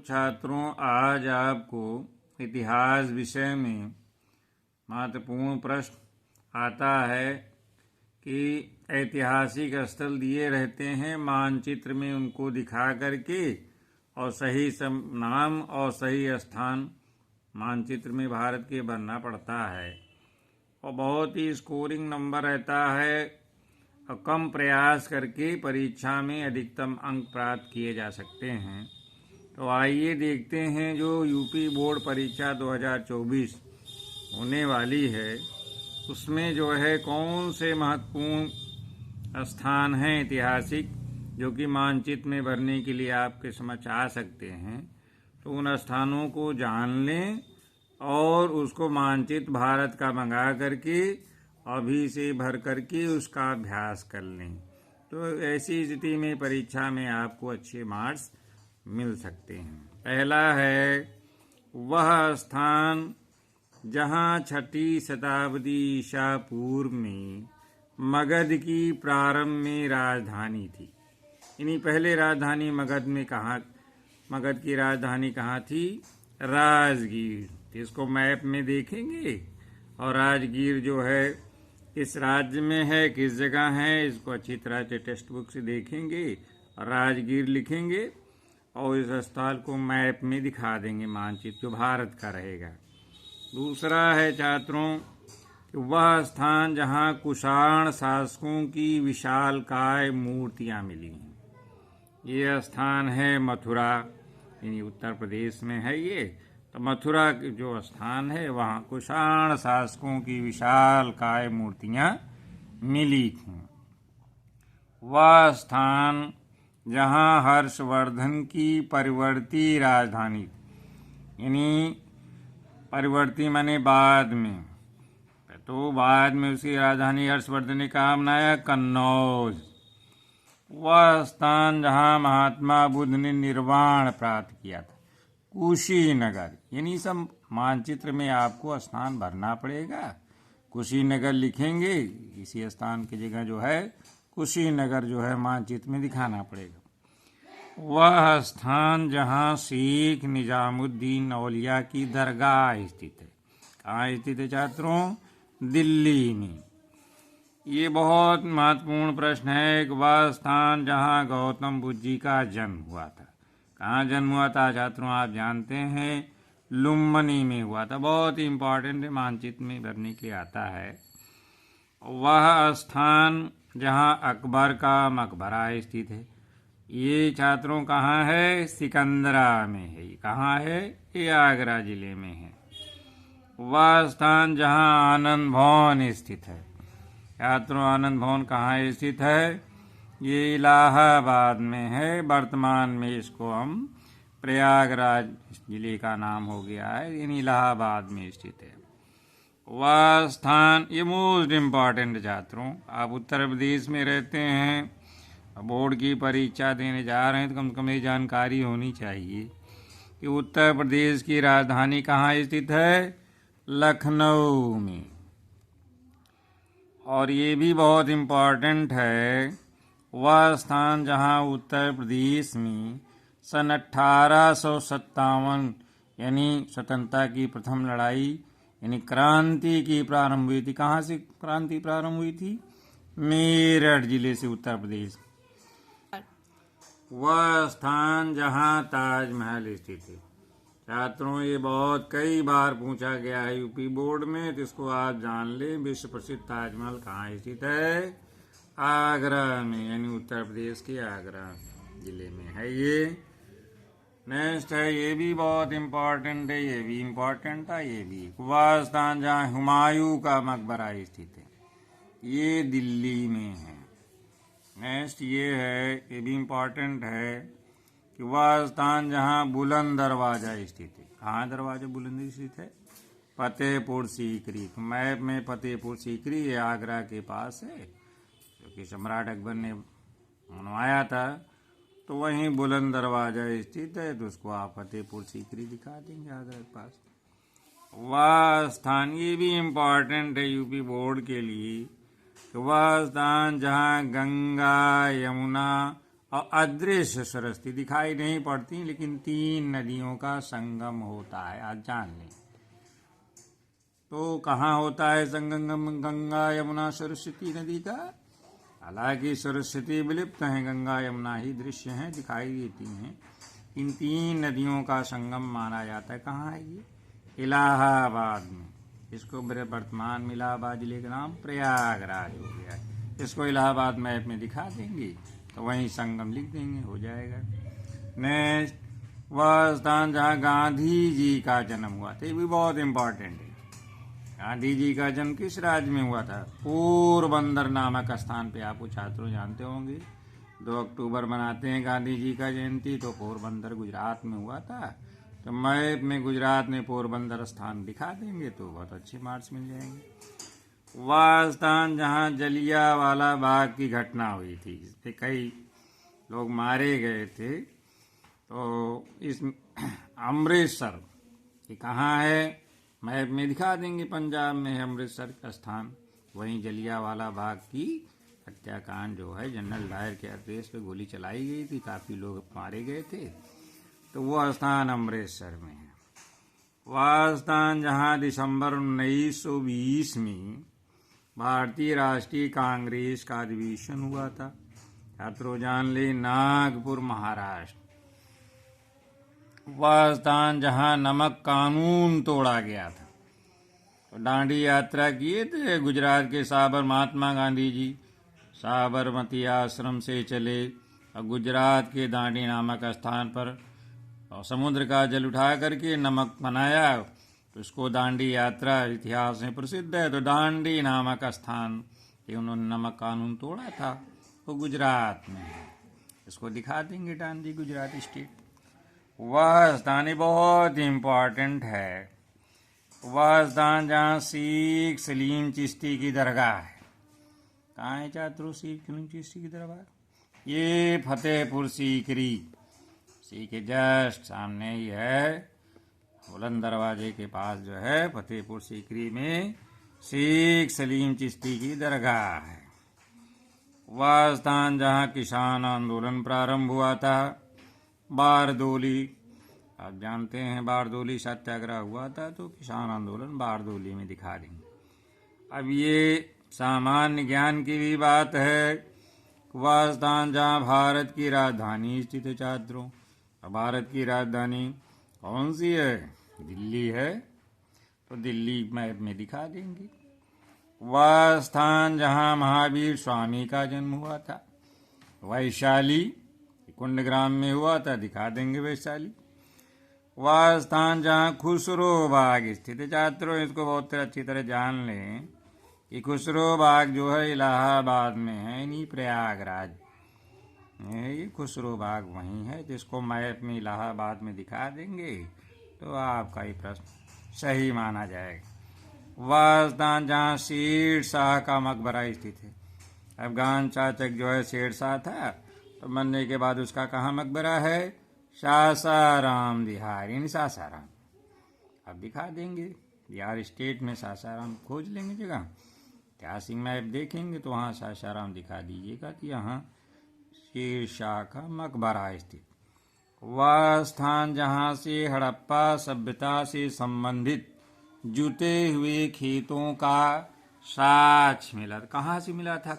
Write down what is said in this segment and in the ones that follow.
छात्रों, आज आपको इतिहास विषय में महत्वपूर्ण प्रश्न आता है कि ऐतिहासिक स्थल दिए रहते हैं, मानचित्र में उनको दिखा करके और सही नाम और सही स्थान मानचित्र में भारत के भरना पड़ता है और बहुत ही स्कोरिंग नंबर रहता है और कम प्रयास करके परीक्षा में अधिकतम अंक प्राप्त किए जा सकते हैं। तो आइए देखते हैं जो यूपी बोर्ड परीक्षा 2024 होने वाली है उसमें जो है कौन से महत्वपूर्ण स्थान हैं ऐतिहासिक जो कि मानचित्र में भरने के लिए आपके समझ आ सकते हैं। तो उन स्थानों को जान लें और उसको मानचित्र भारत का मंगा करके अभी से भर करके उसका अभ्यास कर लें। तो ऐसी स्थिति में परीक्षा में आपको अच्छे मार्क्स मिल सकते हैं। पहला है वह स्थान जहाँ 6ठी शताब्दी ईसा पूर्व में मगध की प्रारंभ में राजधानी थी। यानी पहले राजधानी मगध की राजधानी कहाँ थी? राजगीर। इसको मैप में देखेंगे और राजगीर जो है किस राज्य में है, किस जगह है, इसको अच्छी तरह से टेक्स्ट बुक से देखेंगे और राजगीर लिखेंगे और इस स्थल को मैप में दिखा देंगे मानचित्र जो भारत का रहेगा। दूसरा है छात्रों वह स्थान जहाँ कुषाण शासकों की विशालकाय मूर्तियाँ मिली हैं। ये स्थान है मथुरा, यानी उत्तर प्रदेश में है ये। तो मथुरा जो स्थान है वहाँ कुषाण शासकों की विशालकाय मूर्तियाँ मिली थीं। वह स्थान जहाँ हर्षवर्धन की परिवर्ती राजधानी, यानी परिवर्ती माने बाद में, तो बाद में उसकी राजधानी हर्षवर्धन ने कहाँ बनाया? कन्नौज। वह स्थान जहाँ महात्मा बुद्ध ने निर्वाण प्राप्त किया था, कुशीनगर। यानी सब मानचित्र में आपको स्थान भरना पड़ेगा। कुशीनगर लिखेंगे, इसी स्थान की जगह जो है कुशीनगर जो है मानचित्र में दिखाना पड़ेगा। वह स्थान जहाँ शेख निजामुद्दीन औलिया की दरगाह स्थित है। कहाँ स्थित है छात्रों? दिल्ली में। ये बहुत महत्वपूर्ण प्रश्न है कि वह स्थान जहाँ गौतम बुद्ध जी का जन्म हुआ था। कहाँ जन्म हुआ था छात्रों? आप जानते हैं लुम्बिनी में हुआ था। बहुत ही इम्पोर्टेंट मानचित्र में भरने के आता है। वह स्थान जहाँ अकबर का मकबरा स्थित है। ये छात्रों कहाँ है? सिकंदरा में है। कहाँ है? ये आगरा जिले में है। वह स्थान जहाँ आनंद भवन स्थित है। छात्रों आनंद भवन कहाँ स्थित है? ये इलाहाबाद में है। वर्तमान में इसको हम प्रयागराज जिले का नाम हो गया है, यानी इलाहाबाद में स्थित है। वह स्थान ये मोस्ट इम्पॉर्टेंट छात्रों, आप उत्तर प्रदेश में रहते हैं, बोर्ड की परीक्षा देने जा रहे हैं तो कम से कम ये जानकारी होनी चाहिए कि उत्तर प्रदेश की राजधानी कहाँ स्थित है? लखनऊ में। और ये भी बहुत इम्पॉर्टेंट है वह स्थान जहाँ उत्तर प्रदेश में सन 1857 यानी स्वतंत्रता की प्रथम लड़ाई यानी क्रांति की प्रारंभ हुई थी। कहाँ से क्रांति प्रारंभ हुई थी? मेरठ जिले से, उत्तर प्रदेश। वह स्थान जहाँ ताजमहल स्थित है। छात्रों ये बहुत कई बार पूछा गया है यूपी बोर्ड में, तो इसको आप जान लें। विश्व प्रसिद्ध ताजमहल कहाँ स्थित है? आगरा में, यानी उत्तर प्रदेश के आगरा जिले में है ये। नेक्स्ट है, ये भी बहुत इम्पोर्टेंट है, ये भी इम्पोर्टेंट था, ये भी। वह स्थान जहाँ हुमायूं का मकबरा स्थित है, ये दिल्ली में है। नेक्स्ट ये है, ये भी इम्पोर्टेंट है कि वह स्थान जहाँ बुलंद दरवाजा स्थित है। कहाँ दरवाजा बुलंद स्थित है? फतेहपुर सीकरी। मैप में फतेहपुर सीकरी ये आगरा के पास है, क्योंकि सम्राट अकबर ने बनवाया था, तो वहीं बुलंद दरवाजा स्थित है, तो उसको आप फतेहपुर सीकरी दिखा देंगे आगरा के पास। वह स्थान ये भी इम्पोर्टेंट है यूपी बोर्ड के लिए, वह स्थान जहाँ गंगा, यमुना और अदृश्य सरस्वती, दिखाई नहीं पड़ती लेकिन 3 नदियों का संगम होता है। आज जान लें तो कहाँ होता है संगम गंगा यमुना सरस्वती नदी का? हालांकि सरस्वती विलुप्त हैं, गंगा यमुना ही दृश्य हैं, दिखाई देती हैं। इन 3 नदियों का संगम माना जाता है। कहाँ है ये? इलाहाबाद में। इसको वर्तमान में इलाहाबाद जिले का नाम प्रयागराज हो गया है। इसको इलाहाबाद मैप में दिखा देंगे तो वहीं संगम लिख देंगे, हो जाएगा। नेक्स्ट, वह स्थान जहाँ गांधी जी का जन्म हुआ था, ये भी बहुत इंपॉर्टेंट है। गांधी जी का जन्म किस राज्य में हुआ था? पोरबंदर नामक स्थान पे। आपको छात्रों जानते होंगे 2 अक्टूबर मनाते हैं गांधी जी का जयंती, तो पोरबंदर गुजरात में हुआ था। तो मैप में गुजरात में पोरबंदर स्थान दिखा देंगे तो बहुत अच्छे मार्क्स मिल जाएंगे। वह स्थान जहाँ जलियांवाला बाग की घटना हुई थी, जिसपे कई लोग मारे गए थे, तो इस अमृतसर ये कहाँ है? मैप में दिखा देंगे। पंजाब में है अमृतसर का स्थान। वहीं जलियांवाला बाग की हत्याकांड जो है, जनरल डायर के आदेश पे गोली चलाई गई थी, काफ़ी लोग मारे गए थे, तो वह स्थान अमृतसर में है। वह स्थान जहाँ दिसंबर 1920 में भारतीय राष्ट्रीय कांग्रेस का अधिवेशन हुआ था। छात्रों जान ले, नागपुर महाराष्ट्र। वह स्थान जहाँ नमक कानून तोड़ा गया था। तो दांडी यात्रा किए थे गुजरात के महात्मा गांधी जी, साबरमती आश्रम से चले और गुजरात के दांडी नामक स्थान पर और समुद्र का जल उठा करके नमक बनाया, तो इसको दांडी यात्रा इतिहास में प्रसिद्ध है। तो दांडी नामक स्थान ये उन्होंने नमक कानून तोड़ा था, वो गुजरात में है। इसको दिखा देंगे दांडी गुजरात स्टेट। वह स्थान बहुत इम्पॉर्टेंट है। वह स्थान जहाँ शेख सलीम चिश्ती की दरगाह है। कहाँ है छात्रों शेख सलीम चिश्ती की दरगाह? ये फतेहपुर सीकरी के जस्ट सामने ही है, बुलंद दरवाजे के पास जो है फतेहपुर सीकरी में शेख सलीम चिश्ती की दरगाह है। वह स्थान जहाँ किसान आंदोलन प्रारंभ हुआ था, बारदोली। आप जानते हैं बारदोली सत्याग्रह हुआ था, तो किसान आंदोलन बारदोली में दिखा देंगे। अब ये सामान्य ज्ञान की भी बात है। वह स्थान जहाँ भारत की राजधानी स्थित है छात्रों। भारत की राजधानी कौन सी है? दिल्ली है, तो दिल्ली मैप में दिखा देंगे। वह स्थान जहाँ महावीर स्वामी का जन्म हुआ था, वैशाली कुंडग्राम में हुआ था, दिखा देंगे वैशाली। वह स्थान जहाँ खुसरो बाग स्थित है छात्रों, इसको बहुत अच्छी तरह जान लें कि खुसरो बाग जो है इलाहाबाद में है, नहीं प्रयागराज। ये खुसरो बाग वहीं है, जिसको मैप में इलाहाबाद में दिखा देंगे तो आपका ये प्रश्न सही माना जाएगा। वह स्थान जहाँ शेरशाह का मकबरा स्थित है। अफगान शासक जो है शेरशाह था, तो मरने के बाद उसका कहाँ मकबरा है? सासाराम बिहार, यानी सासाराम। अब दिखा देंगे बिहार स्टेट में सासाराम, खोज लेंगे जगह, ऐतिहासिक मैप देखेंगे तो वहाँ सासाराम दिखा दीजिएगा कि यहाँ शेरशाह का मकबरा स्थित। वह स्थान जहाँ से हड़प्पा सभ्यता से संबंधित जुटे हुए खेतों का साक्ष्य मिला। कहाँ से मिला था?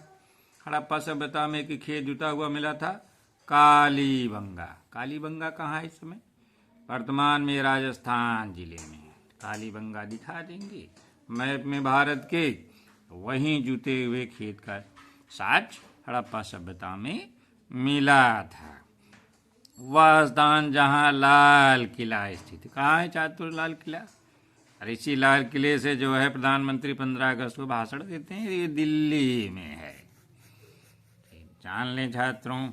हड़प्पा सभ्यता में कि खेत जुटा हुआ मिला था कालीबंगा। कालीबंगा कहाँ है इस समय? वर्तमान में राजस्थान जिले में। कालीबंगा दिखा देंगे मैप में भारत के, वहीं जुटे हुए खेत का साक्ष्य हड़प्पा सभ्यता में मिला था। वह स्थान जहाँ लाल किला स्थित। कहाँ है छात्रों लाल किला? और इसी लाल किले से जो है प्रधानमंत्री 15 अगस्त को भाषण देते हैं, ये दिल्ली में है। जान लें छात्रों,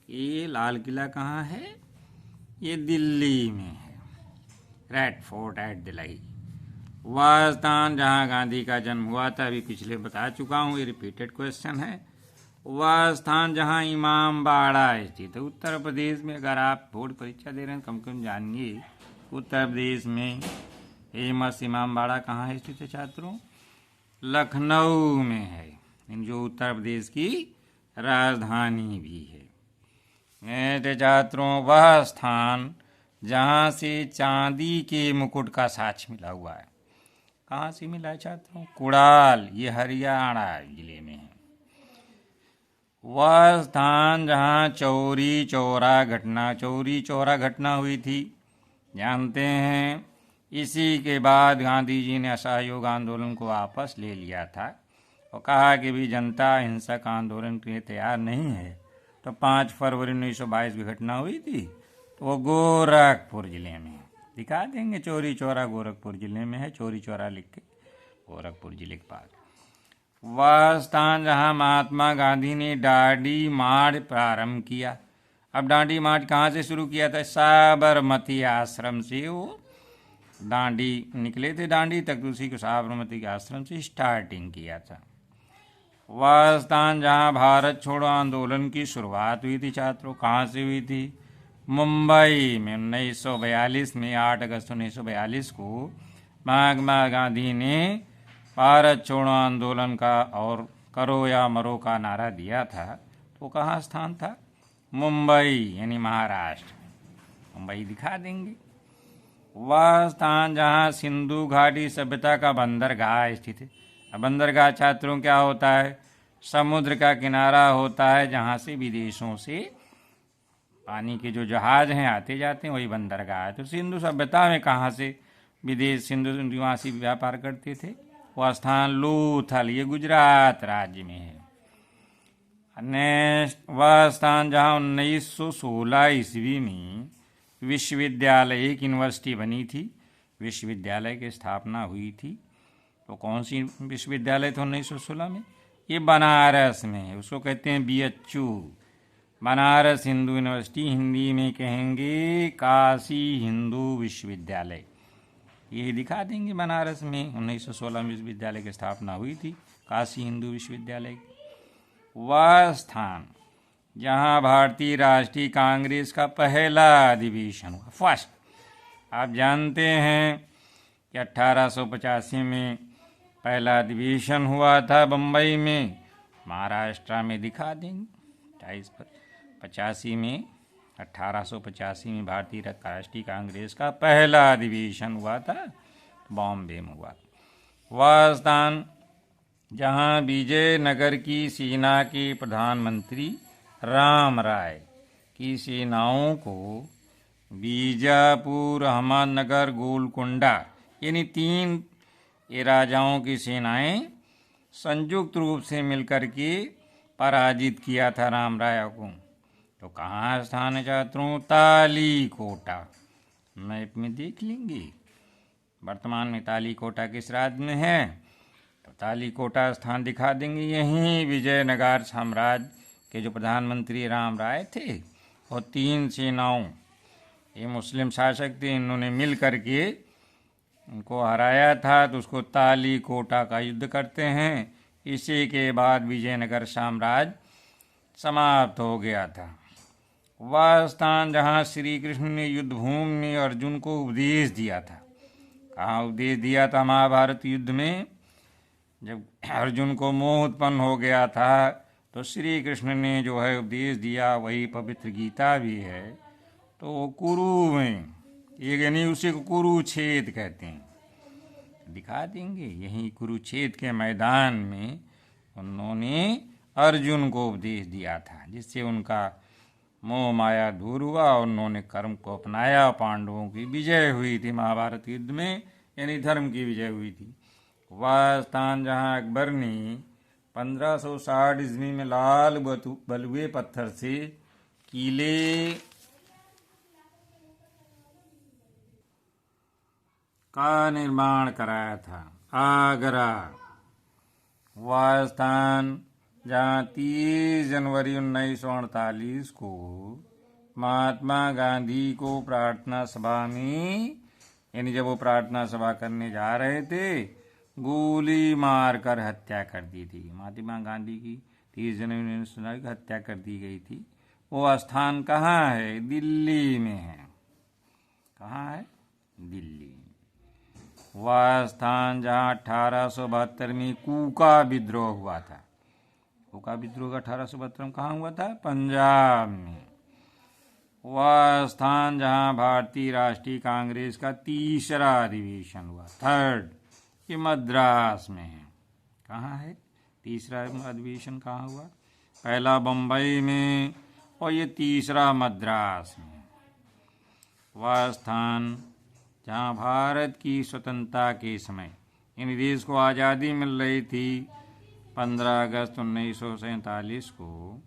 ये लाल किला कहाँ है? ये दिल्ली में है, रेड फोर्ट एट दिल्ली। वह स्थान जहाँ गांधी का जन्म हुआ था, अभी पिछले बता चुका हूँ, ये रिपीटेड क्वेश्चन है। वह स्थान जहाँ इमामबाड़ा स्थित है। उत्तर प्रदेश में अगर आप बोर्ड परीक्षा दे रहे हैं कम कम जानिए, उत्तर प्रदेश में फेमस इमामबाड़ा कहाँ है स्थित है छात्रों? लखनऊ में है, जो उत्तर प्रदेश की राजधानी भी है। छात्रों वह स्थान जहाँ से चांदी के मुकुट का साक्ष्य मिला हुआ है। कहाँ से मिला है छात्रों? कुड़ाल, ये हरियाणा जिले में है। वह स्थान जहाँ चौरी चौरा घटना हुई थी, जानते हैं। इसी के बाद गांधी जी ने असहयोग आंदोलन को वापस ले लिया था और कहा कि भी जनता हिंसक आंदोलन के लिए तैयार नहीं है। तो 5 फरवरी 1922 की घटना हुई थी, तो वो गोरखपुर जिले में, दिखा देंगे, चौरी चौरा गोरखपुर जिले में है, चौरी चौरा लिख के, गोरखपुर जिले के पास। वह स्थान जहाँ महात्मा गांधी ने दांडी मार्च प्रारंभ किया। अब दांडी मार्च कहाँ से शुरू किया था? साबरमती आश्रम से वो दांडी निकले थे, दांडी तक, उसी को साबरमती के आश्रम से स्टार्टिंग किया था। वह स्थान जहाँ भारत छोड़ो आंदोलन की शुरुआत हुई थी छात्रों, कहाँ से हुई थी? मुंबई में 1942 में 8 अगस्त 1942 को महात्मा गांधी ने भारत छोड़ो आंदोलन का और करो या मरो का नारा दिया था। तो कहाँ स्थान था? मुंबई, यानी महाराष्ट्र। मुंबई दिखा देंगे। वह स्थान जहाँ सिंधु घाटी सभ्यता का बंदरगाह स्थित है। अब बंदरगाह छात्रों क्या होता है? समुद्र का किनारा होता है जहाँ से विदेशों से पानी के जो जहाज हैं आते जाते हैं, वही बंदरगाह है। तो सिंधु सभ्यता में कहाँ से विदेश सिंधु निवासी व्यापार करते थे? वह स्थान लोथल, ये गुजरात राज्य में है। नेक्स्ट, वह स्थान जहाँ 1916 ईस्वी में विश्वविद्यालय, एक यूनिवर्सिटी बनी थी, विश्वविद्यालय की स्थापना हुई थी। तो कौन सी विश्वविद्यालय था 1916 में? ये बनारस में है, उसको कहते हैं BHU, बनारस हिंदू यूनिवर्सिटी, हिंदी में कहेंगे काशी हिंदू विश्वविद्यालय। ये दिखा देंगे, बनारस में 1916 में विश्वविद्यालय की स्थापना हुई थी, काशी हिंदू विश्वविद्यालय। वह स्थान जहाँ भारतीय राष्ट्रीय कांग्रेस का पहला अधिवेशन हुआ, फर्स्ट। आप जानते हैं कि 1885 में पहला अधिवेशन हुआ था बम्बई में, महाराष्ट्र में, दिखा देंगे 85 में, 1885 में भारतीय राष्ट्रीय कांग्रेस का पहला अधिवेशन हुआ था, बॉम्बे में हुआ। वह स्थान जहाँ विजयनगर की सेना के प्रधानमंत्री राम राय की सेनाओं को बीजापुर, अहमदनगर, गोलकुंडा, यानी 3 ये राजाओं की सेनाएं संयुक्त रूप से मिलकर के पराजित किया था राम राय को। तो कहाँ स्थान है छात्रों? तालीकोटा, मैप में देख लेंगे। वर्तमान में तालीकोटा किस राज्य में है? तो तालीकोटा स्थान दिखा देंगे। यहीं विजयनगर साम्राज्य के जो प्रधानमंत्री राम राय थे और 3 सेनाओं, ये मुस्लिम शासक थे, इन्होंने मिल करके उनको हराया था। तो उसको तालीकोटा का युद्ध करते हैं। इसी के बाद विजयनगर साम्राज्य समाप्त हो गया था। वह स्थान जहाँ श्री कृष्ण ने युद्ध भूमि में अर्जुन को उपदेश दिया था। कहाँ उपदेश दिया था? महाभारत युद्ध में जब अर्जुन को मोह उत्पन्न हो गया था, तो श्री कृष्ण ने जो है उपदेश दिया, वही पवित्र गीता भी है। तो कुरु में, ये यानी उसी को कुरुक्षेत्र कहते हैं, दिखा देंगे। यही कुरुक्षेत्र के मैदान में उन्होंने अर्जुन को उपदेश दिया था, जिससे उनका मोह माया दूर हुआ और उन्होंने कर्म को अपनाया। पांडवों की विजय हुई थी महाभारत युद्ध में, यानी धर्म की विजय हुई थी। वह स्थान जहाँ अकबर ने 1560 ईस्वी में लाल बलुए पत्थर से किले का निर्माण कराया था, आगरा। वह स्थान जहाँ 30 जनवरी 1948 को महात्मा गांधी को प्रार्थना सभा में, यानी जब वो प्रार्थना सभा करने जा रहे थे, गोली मारकर हत्या कर दी थी। महात्मा गांधी की 30 जनवरी 1948 को हत्या कर दी गई थी। वो स्थान कहाँ है? दिल्ली में है। कहाँ है? दिल्ली। वह स्थान जहाँ 1872 में कूका विद्रोह हुआ था। कूका विद्रोह का 1872 में कहाँ हुआ था? पंजाब में। वह स्थान जहाँ भारतीय राष्ट्रीय कांग्रेस का तीसरा अधिवेशन हुआ, थर्ड, ये मद्रास में है। कहाँ है तीसरा अधिवेशन, कहाँ हुआ? पहला बम्बई में और ये तीसरा मद्रास में। वह स्थान जहाँ भारत की स्वतंत्रता के समय इन देश को आज़ादी मिल रही थी 15 अगस्त 1947 को,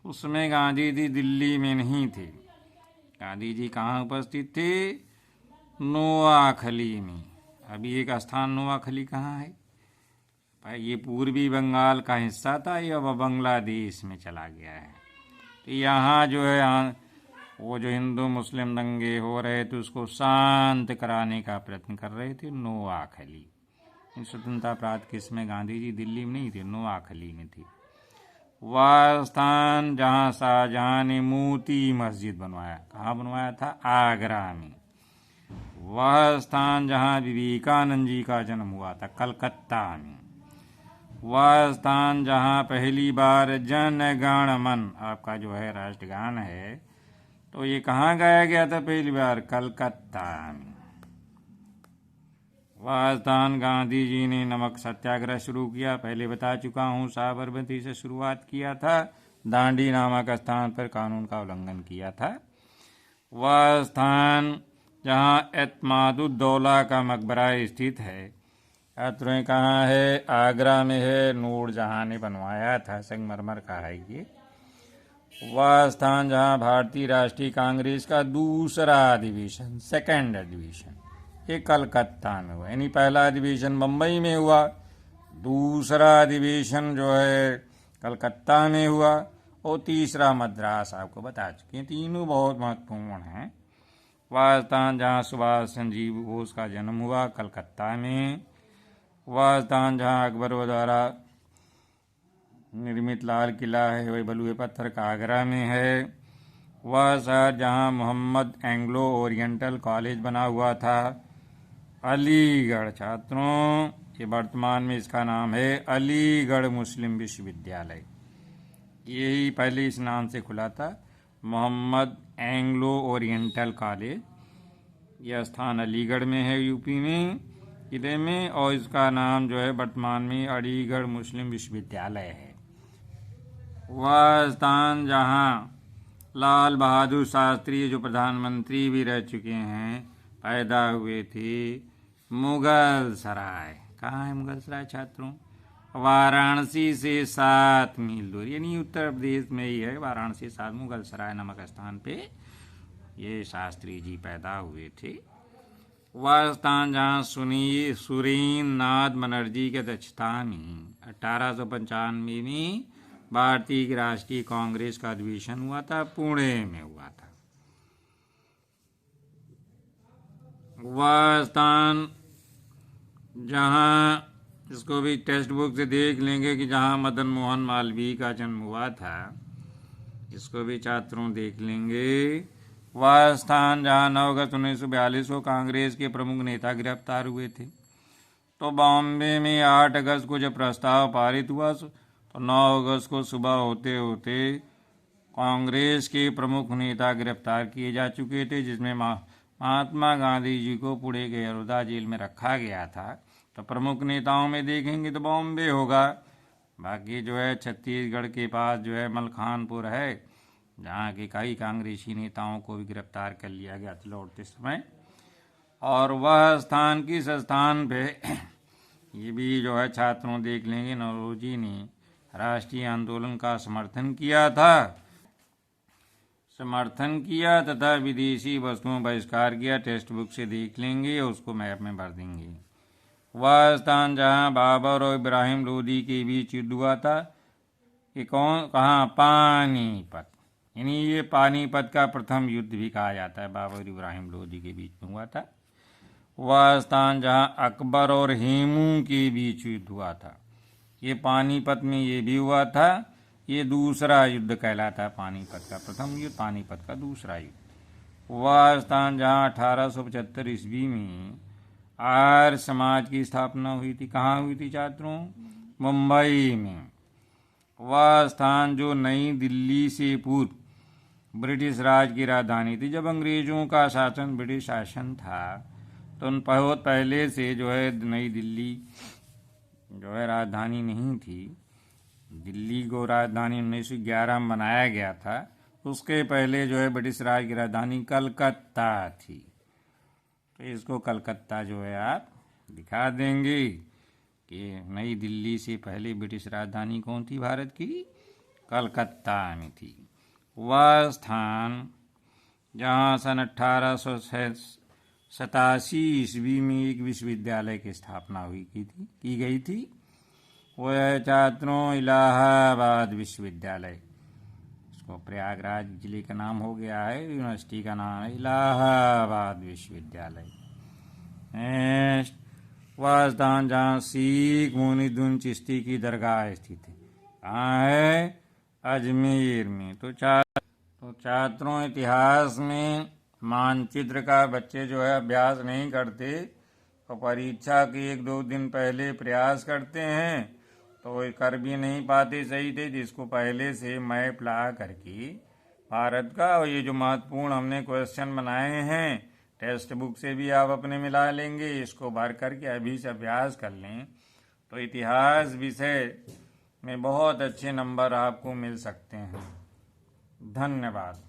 उसमें गांधी जी दिल्ली में नहीं थे। गांधी जी कहाँ उपस्थित थे? नोआखली में। अभी एक स्थान नोआखली कहाँ है? ये पूर्वी बंगाल का हिस्सा था, ये अब बांग्लादेश में चला गया है। तो यहाँ जो है वो जो हिंदू मुस्लिम दंगे हो रहे थे उसको शांत कराने का प्रयत्न कर रहे थे नोआखली। स्वतंत्रता प्राप्त केस में गांधी जी दिल्ली में नहीं थे, नोआखली में थे। वह स्थान जहाँ शाहजहां ने मोती मस्जिद बनवाया, कहाँ बनवाया था? आगरा में। वह स्थान जहाँ विवेकानंद जी का जन्म हुआ था, कलकत्ता में। वह स्थान जहाँ पहली बार जन गण मन आपका जो है राष्ट्रगान है, तो ये कहाँ गाया गया था पहली बार? कलकत्ता में। वह स्थान गांधी जी ने नमक सत्याग्रह शुरू किया, पहले बता चुका हूँ, साबरमती से शुरुआत किया था, दांडी नामक स्थान पर कानून का उल्लंघन किया था। वह स्थान जहाँ एतमादुद्दौला का मकबरा स्थित है, छात्रों कहाँ है? आगरा में है, नूरजहां ने बनवाया था, संगमरमर का है ये। वह स्थान जहाँ भारतीय राष्ट्रीय कांग्रेस का दूसरा अधिवेशन, सेकंड अधिवेशन, ये कलकत्ता में हुआ। यानी पहला अधिवेशन बम्बई में हुआ, दूसरा अधिवेशन जो है कलकत्ता में हुआ, और तीसरा मद्रास आपको बता चुके हैं। तीनों बहुत महत्वपूर्ण हैं। वह स्थान जहाँ सुभाष चंद्र बोस का जन्म हुआ, कलकत्ता में। वह स्थान जहाँ अकबर द्वारा निर्मित लाल किला है, वही बलुए पत्थर का आगरा में है। वह शहर जहाँ मोहम्मद एंग्लो ओरिएंटल कॉलेज बना हुआ था, अलीगढ़। छात्रों ये वर्तमान में इसका नाम है अलीगढ़ मुस्लिम विश्वविद्यालय। यही पहले इस नाम से खुला था, मोहम्मद एंग्लो ओरिएंटल कॉलेज। यह स्थान अलीगढ़ में है, यूपी में, किले में, और इसका नाम जो है वर्तमान में अलीगढ़ मुस्लिम विश्वविद्यालय है। वह स्थान जहाँ लाल बहादुर शास्त्री जो प्रधानमंत्री भी रह चुके हैं पैदा हुए थे, मुगल सराय। कहाँ है मुगल सराय छात्रों? वाराणसी से 7 मील दूर, यानी उत्तर प्रदेश में ही है। वाराणसी 7 मुगल सराय नामक स्थान पे ये शास्त्री जी पैदा हुए थे। वह स्थान जहाँ सुरेंद्र नाथ बनर्जी के अध्यक्षता में 1895 में भारतीय राष्ट्रीय कांग्रेस का अधिवेशन हुआ था, पुणे में हुआ था। वह स्थान जहाँ, इसको भी टेक्स्ट बुक से देख लेंगे कि जहाँ मदन मोहन मालवीय का जन्म हुआ था, इसको भी छात्रों देख लेंगे। वह स्थान जहाँ 9 अगस्त 1942 को कांग्रेस के प्रमुख नेता गिरफ्तार हुए थे। तो बॉम्बे में 8 अगस्त को जब प्रस्ताव पारित हुआ तो 9 अगस्त को सुबह होते होते कांग्रेस के प्रमुख नेता गिरफ्तार किए जा चुके थे, जिसमें महात्मा गांधी जी को पुणे के यशोदा जेल में रखा गया था। तो प्रमुख नेताओं में देखेंगे तो बॉम्बे होगा। बाकी जो है छत्तीसगढ़ के पास जो है मलखानपुर है, जहाँ के कई कांग्रेसी नेताओं को भी गिरफ्तार कर लिया गया था लौटते समय। और वह स्थान किस स्थान पे ये भी जो है छात्रों देख लेंगे, नौरोजी ने राष्ट्रीय आंदोलन का समर्थन किया तथा विदेशी वस्तुओं बहिष्कार किया। टेक्स्ट बुक से देख लेंगे, उसको मैप में भर देंगे। वह स्थान जहाँ बाबर और इब्राहिम लोदी के बीच युद्ध हुआ था, ये कहाँ? पानीपत। यानी ये पानीपत का प्रथम युद्ध भी कहा जाता है, बाबर इब्राहिम लोदी के बीच में हुआ था। वह स्थान जहाँ अकबर और हेमू के बीच युद्ध हुआ था, ये पानीपत में ये भी हुआ था। ये दूसरा युद्ध कहलाता है पानीपत का, प्रथम युद्ध पानीपत का दूसरा युद्ध। वह स्थान जहाँ 1875 ईस्वी में आर्य समाज की स्थापना हुई थी, कहाँ हुई थी छात्रों? मुंबई में। वह स्थान जो नई दिल्ली से पूर्व ब्रिटिश राज की राजधानी थी। जब अंग्रेजों का शासन, ब्रिटिश शासन था, तो उन बहुत पहले से जो है नई दिल्ली जो है राजधानी नहीं थी। दिल्ली को राजधानी 1911 में बनाया गया था। उसके पहले जो है ब्रिटिश राज की राजधानी कलकत्ता थी। तो इसको कलकत्ता जो है आप दिखा देंगे कि नई दिल्ली से पहले ब्रिटिश राजधानी कौन थी भारत की? कलकत्ता में थी। वह स्थान जहाँ सन 1887 ईस्वी में एक विश्वविद्यालय की स्थापना की गई थी, वह है छात्रों इलाहाबाद विश्वविद्यालय। इसको प्रयागराज जिले का नाम हो गया है, यूनिवर्सिटी का नाम है इलाहाबाद विश्वविद्यालय। वह स्थान जहाँ सीख मोइनुद्दीन चिश्ती की दरगाह स्थित है, कहाँ है? अजमेर में। तो छात्रों, इतिहास में मानचित्र का बच्चे जो है अभ्यास नहीं करते और परीक्षा के 1-2 दिन पहले प्रयास करते हैं, तो वो कर भी नहीं पाते सही थे। जिसको पहले से मैप ला करके भारत का, और ये जो महत्वपूर्ण हमने क्वेश्चन बनाए हैं टेक्स्ट बुक से भी आप अपने मिला लेंगे, इसको भर करके अभी से अभ्यास कर लें, तो इतिहास विषय में बहुत अच्छे नंबर आपको मिल सकते हैं। धन्यवाद।